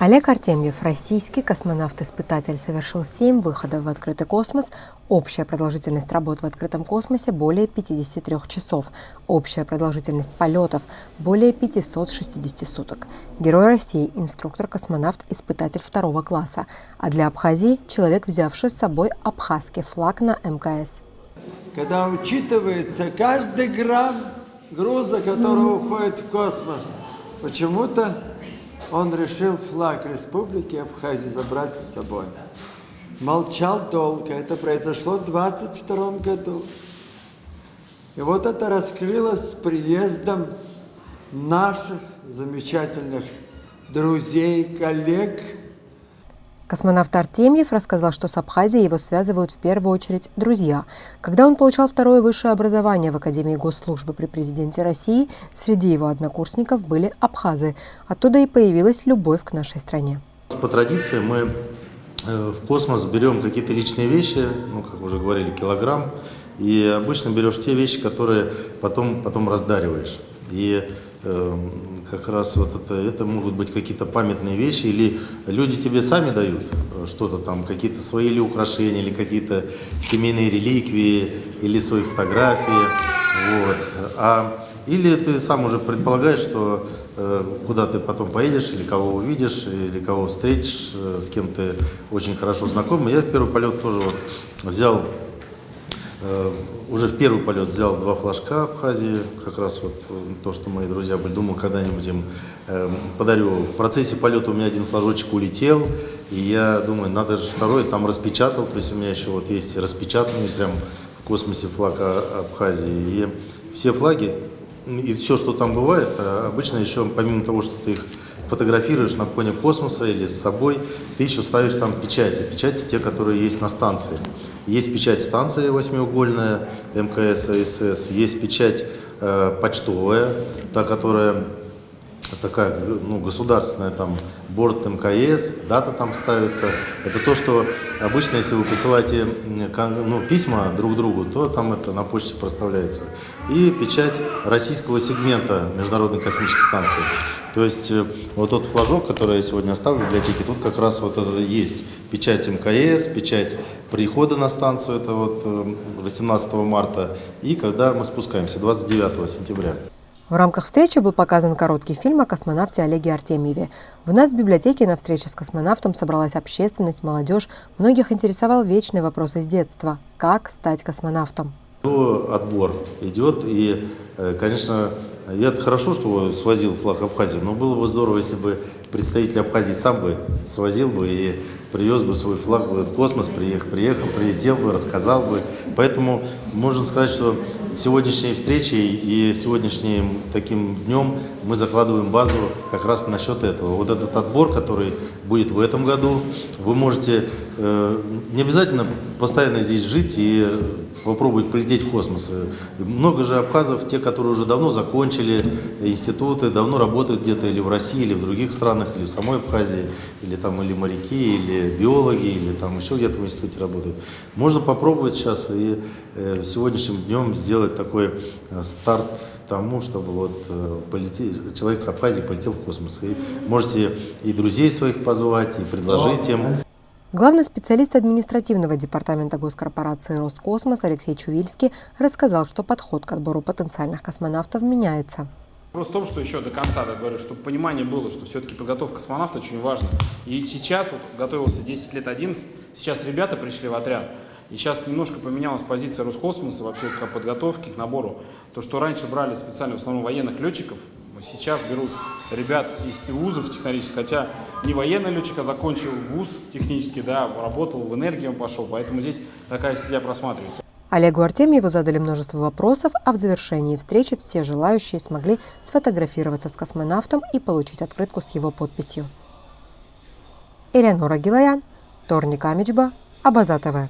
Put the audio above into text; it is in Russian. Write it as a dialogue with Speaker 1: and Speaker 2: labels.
Speaker 1: Олег Артемьев, российский космонавт-испытатель, совершил 7 выходов в открытый космос. Общая продолжительность работ в открытом космосе – более 53 часов. Общая продолжительность полетов – более 560 суток. Герой России, инструктор-космонавт, испытатель 2 класса. А для Абхазии – человек, взявший с собой абхазский флаг на МКС.
Speaker 2: Когда учитывается каждый грамм груза, который уходит в космос, почему-то он решил флаг Республики Абхазия забрать с собой. Молчал долго. Это произошло в 22 году. И вот это раскрылось с приездом наших замечательных друзей, коллег.
Speaker 1: Космонавт Артемьев рассказал, что с Абхазией его связывают в первую очередь друзья. Когда он получал 2-е высшее образование в Академии госслужбы при президенте России, среди его однокурсников были абхазы. Оттуда и появилась любовь к нашей стране.
Speaker 3: По традиции мы в космос берем какие-то личные вещи, как уже говорили, килограмм, и обычно берешь те вещи, которые потом раздариваешь. И как раз вот это могут быть какие-то памятные вещи, или люди тебе сами дают что-то там, какие-то свои или украшения, или какие-то семейные реликвии, или свои фотографии. Вот. Или ты сам уже предполагаешь, что куда ты потом поедешь, или кого увидишь, или кого встретишь, с кем ты очень хорошо знаком. Я в первый полет тоже взял. Уже в первый полет взял 2 флажка Абхазии, как раз вот то, что мои друзья были, думал, когда-нибудь им подарю. В процессе полета у меня 1 флажочек улетел, и я думаю, надо же 2-й, там распечатал, то есть у меня еще вот есть распечатанный прям в космосе флаг Абхазии. И все флаги, и все, что там бывает, обычно еще, помимо того, что ты их фотографируешь на фоне космоса или с собой, ты еще ставишь там печати те, которые есть на станции. Есть печать станции 8-угольная МКС, АСС, есть печать почтовая, та, которая такая, государственная, там, борт МКС, дата там ставится. Это то, что обычно, если вы посылаете письма друг другу, то там это на почте проставляется. И печать российского сегмента Международной космической станции. То есть вот тот флажок, который я сегодня оставлю в библиотеке, тут как раз вот это есть печать МКС, печать прихода на станцию, это вот 18 марта, и когда мы спускаемся, 29 сентября.
Speaker 1: В рамках встречи был показан короткий фильм о космонавте Олеге Артемьеве. В нас в библиотеке на встрече с космонавтом собралась общественность, молодежь. Многих интересовал вечный вопрос из детства – как стать космонавтом?
Speaker 3: Отбор идет, и, конечно, это хорошо, что свозил флаг Абхазии, но было бы здорово, если бы представитель Абхазии сам бы свозил бы и привез бы свой флаг в космос, прилетел бы, рассказал бы. Поэтому можно сказать, что сегодняшней встречей и сегодняшним таким днем мы закладываем базу как раз насчет этого. Вот этот отбор, который будет в этом году, вы можете не обязательно постоянно здесь жить и попробовать полететь в космос. Много же абхазов, те, которые уже давно закончили институты, давно работают где-то или в России, или в других странах, или в самой Абхазии, или там или моряки, или биологи, или там еще где-то в институте работают. Можно попробовать сейчас и сегодняшним днем сделать такой старт тому, чтобы вот человек с Абхазии полетел в космос. И можете и друзей своих позвать, и предложить им.
Speaker 1: Главный специалист административного департамента госкорпорации «Роскосмос» Алексей Чувильский рассказал, что подход к отбору потенциальных космонавтов меняется.
Speaker 4: Вопрос в том, что еще до конца, говорю, чтобы понимание было, что все-таки подготовка космонавта очень важна. И сейчас, вот, готовился 10 лет 11, сейчас ребята пришли в отряд, и сейчас немножко поменялась позиция Роскосмоса вообще к подготовке, к набору. То, что раньше брали специально в основном военных летчиков, сейчас берут ребят из вузов технологических, хотя не военный летчик, а закончил вуз технический, да, работал в энергии, он пошел, поэтому здесь такая стезя просматривается.
Speaker 1: Олегу Артемьеву задали множество вопросов, а в завершении встречи все желающие смогли сфотографироваться с космонавтом и получить открытку с его подписью. Элеонора Гилаян, Торник Амичба, Абаза ТВ.